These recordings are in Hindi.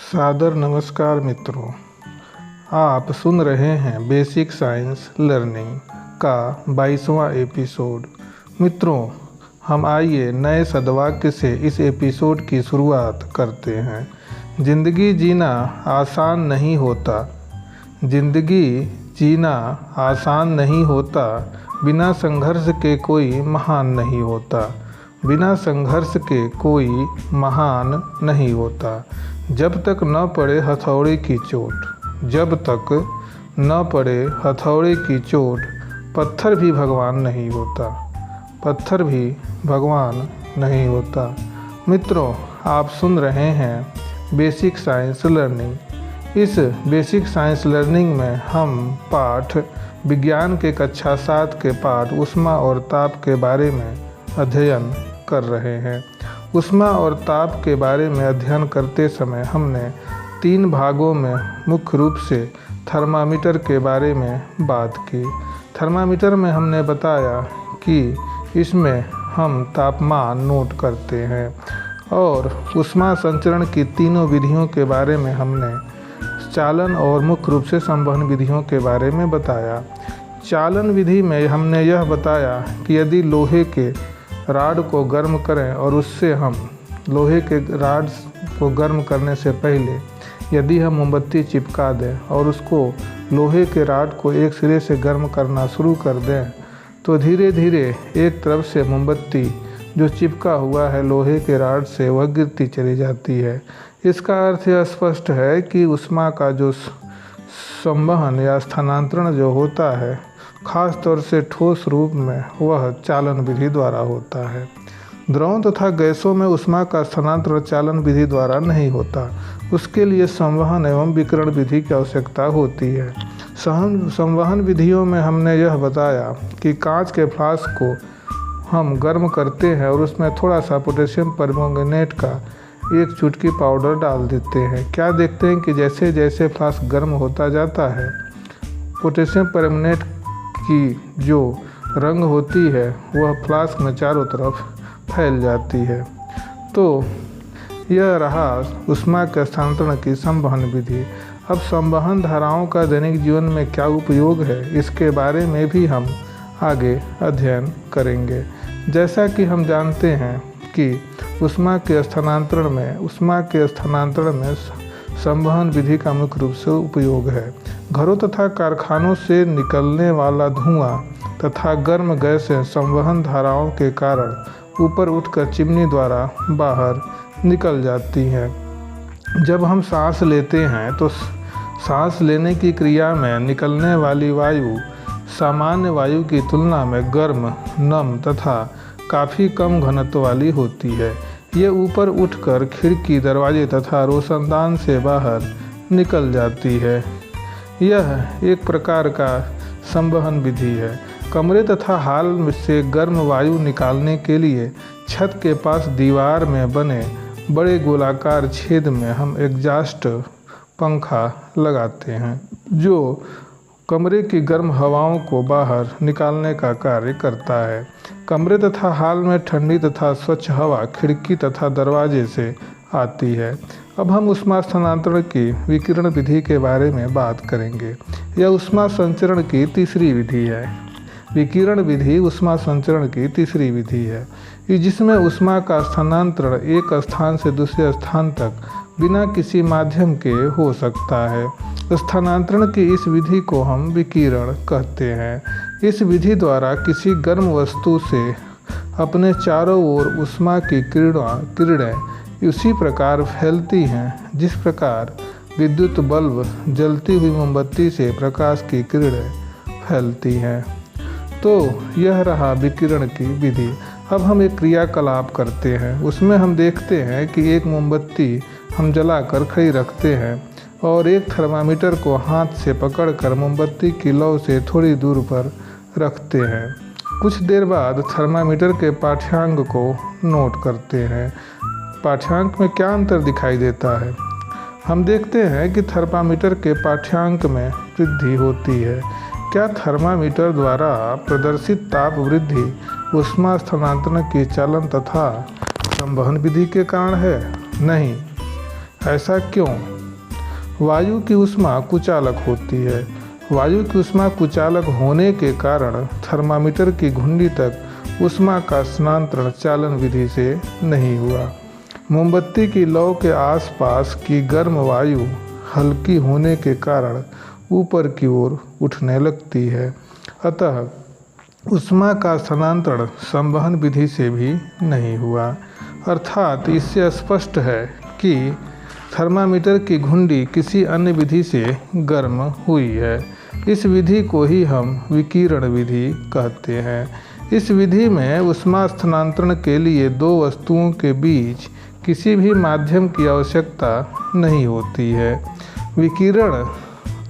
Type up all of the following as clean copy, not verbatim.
सादर नमस्कार मित्रों, आप सुन रहे हैं बेसिक साइंस लर्निंग का 22वां एपिसोड। मित्रों, हम आइए नए सदवाक्य से इस एपिसोड की शुरुआत करते हैं। ज़िंदगी जीना आसान नहीं होता। ज़िंदगी जीना आसान नहीं होता। बिना संघर्ष के कोई महान नहीं होता। बिना संघर्ष के कोई महान नहीं होता। जब तक न पड़े हथौड़े की चोट, जब तक न पड़े हथौड़े की चोट, पत्थर भी भगवान नहीं होता। पत्थर भी भगवान नहीं होता। मित्रों, आप सुन रहे हैं बेसिक साइंस लर्निंग। इस बेसिक साइंस लर्निंग में हम पाठ विज्ञान के कक्षा 7 के पाठ ऊष्मा और ताप के बारे में अध्ययन कर रहे हैं। ऊष्मा और ताप के बारे में अध्ययन करते समय हमने 3 भागों में मुख्य रूप से थर्मामीटर के बारे में बात की। थर्मामीटर में हमने बताया कि इसमें हम तापमान नोट करते हैं, और ऊष्मा संचरण की तीनों विधियों के बारे में हमने चालन और मुख्य रूप से संवहन विधियों के बारे में बताया। चालन विधि में हमने यह बताया कि यदि लोहे के राड को गर्म करें और उससे हम लोहे के राड को गर्म करने से पहले यदि हम मोमबत्ती चिपका दें और उसको लोहे के राड को एक सिरे से गर्म करना शुरू कर दें, तो धीरे धीरे एक तरफ से मोमबत्ती जो चिपका हुआ है लोहे के राड से वह गिरती चली जाती है। इसका अर्थ यह स्पष्ट है कि ऊष्मा का जो संवहन या स्थानांतरण जो होता है, खास तौर से ठोस रूप में, वह चालन विधि द्वारा होता है। द्रवों तथा गैसों में ऊष्मा का स्थानांतरण चालन विधि द्वारा नहीं होता। उसके लिए संवहन एवं विकिरण विधि की आवश्यकता होती है। संवहन विधियों में हमने यह बताया कि कांच के फ्लास्क को हम गर्म करते हैं और उसमें थोड़ा सा पोटेशियम परमैंगनेट का 1 चुटकी पाउडर डाल देते हैं। क्या देखते हैं कि जैसे जैसे फ्लास्क गर्म होता जाता है, पोटेशियम परमैंगनेट की जो रंग होती है वह फ्लास्क में चारों तरफ फैल जाती है। तो यह रहा ऊष्मा के स्थानांतरण की संवहन विधि। अब संवहन धाराओं का दैनिक जीवन में क्या उपयोग है, इसके बारे में भी हम आगे अध्ययन करेंगे। जैसा कि हम जानते हैं कि ऊष्मा के स्थानांतरण में संवहन विधि का मुख्य रूप से उपयोग है। घरों तथा कारखानों से निकलने वाला धुआं तथा गर्म गैसें संवहन धाराओं के कारण ऊपर उठकर चिमनी द्वारा बाहर निकल जाती हैं। जब हम सांस लेते हैं तो सांस लेने की क्रिया में निकलने वाली वायु सामान्य वायु की तुलना में गर्म, नम तथा काफ़ी कम घनत्व वाली होती है। ये ऊपर उठकर खिड़की, दरवाजे तथा रोशनदान से बाहर निकल जाती है। यह एक प्रकार का संवहन विधि है। कमरे तथा हॉल से गर्म वायु निकालने के लिए छत के पास दीवार में बने बड़े गोलाकार छेद में हम एग्जॉस्ट पंखा लगाते हैं, जो कमरे की गर्म हवाओं को बाहर निकालने का कार्य करता है। कमरे तथा हॉल में ठंडी तथा स्वच्छ हवा खिड़की तथा दरवाजे से आती है। अब हम ऊष्मा स्थानांतरण की विकिरण विधि के बारे में बात करेंगे। यह ऊष्मा संचरण की तीसरी विधि है। विकिरण विधि ऊष्मा संचरण की तीसरी विधि है, जिसमें ऊष्मा का स्थानांतरण एक स्थान से दूसरे स्थान तक बिना किसी माध्यम के हो सकता है। स्थानांतरण की इस विधि को हम विकिरण कहते हैं। इस विधि द्वारा किसी गर्म वस्तु से अपने चारों ओर ऊष्मा की किरणें उसी प्रकार फैलती हैं जिस प्रकार विद्युत बल्ब जलती हुई मोमबत्ती से प्रकाश की किरणें फैलती हैं। तो यह रहा विकिरण की विधि। अब हम एक क्रियाकलाप करते हैं। उसमें हम देखते हैं कि एक मोमबत्ती हम जलाकर खड़ी रखते हैं और एक थर्मामीटर को हाथ से पकड़कर मोमबत्ती की लौ से थोड़ी दूर पर रखते हैं। कुछ देर बाद थर्मामीटर के पाठ्यांक को नोट करते हैं। पाठ्यांक में क्या अंतर दिखाई देता है? हम देखते हैं कि थर्मामीटर के पाठ्यांक में वृद्धि होती है। क्या थर्मामीटर द्वारा प्रदर्शित ताप वृद्धि ऊष्मा स्थानांतरण की चालन तथा संवहन विधि के कारण है? नहीं। ऐसा क्यों? वायु की ऊष्मा कुचालक होती है। वायु की ऊष्मा कुचालक होने के कारण थर्मामीटर की घुंडी तक ऊष्मा का स्थानांतरण चालन विधि से नहीं हुआ। मोमबत्ती की लौ के आसपास की गर्म वायु हल्की होने के कारण ऊपर की ओर उठने लगती है, अतः ऊष्मा का स्थानांतरण संवहन विधि से भी नहीं हुआ। अर्थात इससे स्पष्ट है कि थर्मामीटर की घुंडी किसी अन्य विधि से गर्म हुई है। इस विधि को ही हम विकिरण विधि कहते हैं। इस विधि में ऊष्मा स्थानांतरण के लिए दो वस्तुओं के बीच किसी भी माध्यम की आवश्यकता नहीं होती है। विकिरण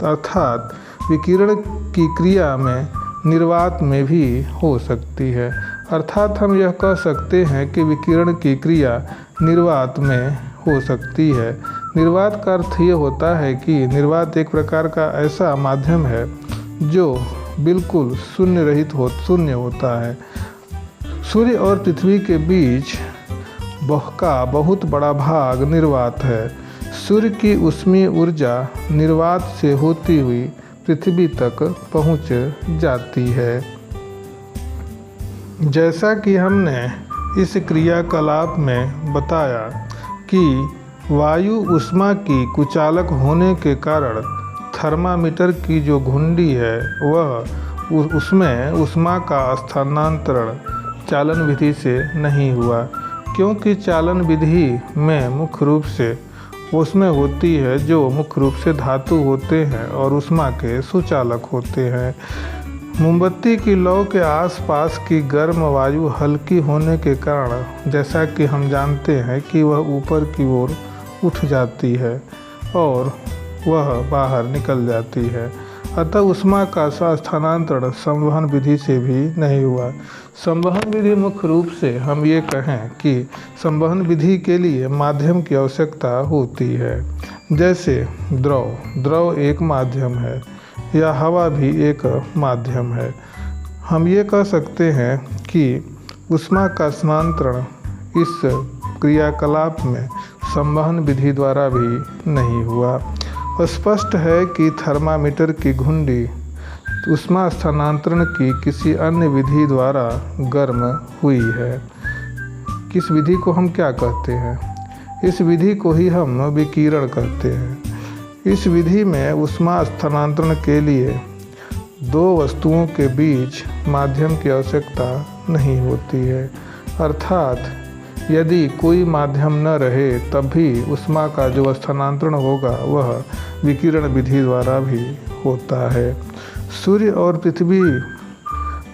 अर्थात विकिरण की क्रिया में निर्वात में भी हो सकती है। अर्थात हम यह कह सकते हैं कि विकिरण की क्रिया निर्वात में हो सकती है। निर्वात का अर्थ ये होता है कि निर्वात एक प्रकार का ऐसा माध्यम है जो बिल्कुल शून्य होता है। सूर्य और पृथ्वी के बीच का बहुत बड़ा भाग निर्वात है। सूर्य की ऊष्मीय ऊर्जा निर्वात से होती हुई पृथ्वी तक पहुंच जाती है। जैसा कि हमने इस क्रियाकलाप में बताया कि वायु ऊष्मा की कुचालक होने के कारण थर्मामीटर की जो घुंडी है उसमें ऊष्मा का स्थानांतरण चालन विधि से नहीं हुआ, क्योंकि चालन विधि में मुख्य रूप से उसमें होती है जो मुख्य रूप से धातु होते हैं और ऊष्मा के सुचालक होते हैं। मोमबत्ती की लौ के आसपास की गर्म वायु हल्की होने के कारण जैसा कि हम जानते हैं कि वह ऊपर की ओर उठ जाती है और वह बाहर निकल जाती है, अतः ऊष्मा का स्थानांतरण संवहन विधि से भी नहीं हुआ। संवहन विधि मुख्य रूप से हम ये कहें कि संवहन विधि के लिए माध्यम की आवश्यकता होती है। जैसे द्रव एक माध्यम है या हवा भी एक माध्यम है। हम ये कह सकते हैं कि ऊष्मा का स्थानांतरण इस क्रियाकलाप में संवहन विधि द्वारा भी नहीं हुआ। स्पष्ट है कि थर्मामीटर की घुंडी ऊष्मा स्थानांतरण की किसी अन्य विधि द्वारा गर्म हुई है। किस विधि को हम क्या कहते हैं? इस विधि को ही हम विकिरण कहते हैं। इस विधि में ऊष्मा स्थानांतरण के लिए दो वस्तुओं के बीच माध्यम की आवश्यकता नहीं होती है। अर्थात यदि कोई माध्यम न रहे तब भी ऊष्मा का जो स्थानांतरण होगा वह विकिरण विधि द्वारा भी होता है। सूर्य और पृथ्वी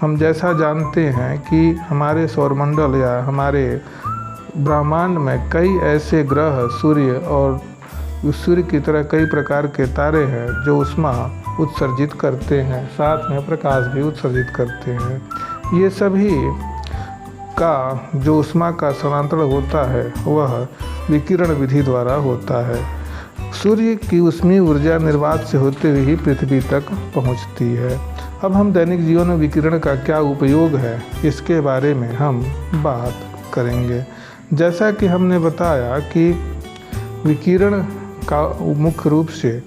हम जैसा जानते हैं कि हमारे सौरमंडल या हमारे ब्रह्मांड में कई ऐसे ग्रह सूर्य की तरह कई प्रकार के तारे हैं जो ऊष्मा उत्सर्जित करते हैं, साथ में प्रकाश भी उत्सर्जित करते हैं। ये सभी का जो ऊष्मा का स्थानांतरण होता है वह विकिरण विधि द्वारा होता है। सूर्य की ऊष्मीय ऊर्जा निर्वात से होते हुए ही पृथ्वी तक पहुंचती है। अब हम दैनिक जीवन में विकिरण का क्या उपयोग है इसके बारे में हम बात करेंगे। जैसा कि हमने बताया कि विकिरण का मुख्य रूप से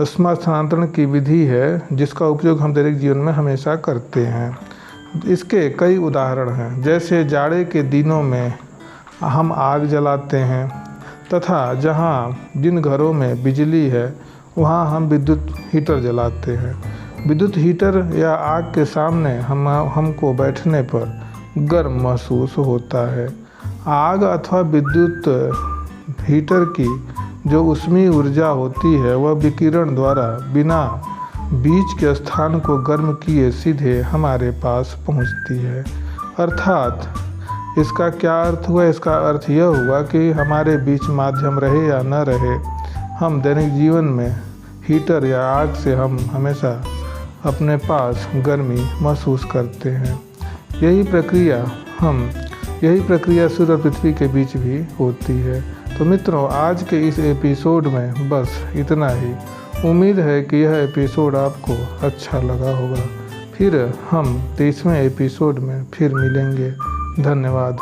ऊष्मा स्थानांतरण की विधि है जिसका उपयोग हम दैनिक जीवन में हमेशा करते हैं। इसके कई उदाहरण हैं, जैसे जाड़े के दिनों में हम आग जलाते हैं तथा जिन घरों में बिजली है वहाँ हम विद्युत हीटर जलाते हैं। विद्युत हीटर या आग के सामने हमको बैठने पर गर्म महसूस होता है। आग अथवा विद्युत हीटर की जो ऊष्मीय ऊर्जा होती है वह विकिरण द्वारा बिना बीच के स्थान को गर्म किए सीधे हमारे पास पहुंचती है। अर्थात इसका क्या अर्थ हुआ? इसका अर्थ यह हुआ कि हमारे बीच माध्यम रहे या न रहे, हम दैनिक जीवन में हीटर या आग से हम हमेशा अपने पास गर्मी महसूस करते हैं। यही प्रक्रिया सूर्य और पृथ्वी के बीच भी होती है। तो मित्रों, आज के इस एपिसोड में बस इतना ही। उम्मीद है कि यह एपिसोड आपको अच्छा लगा होगा। फिर हम 23वें एपिसोड में फिर मिलेंगे। धन्यवाद।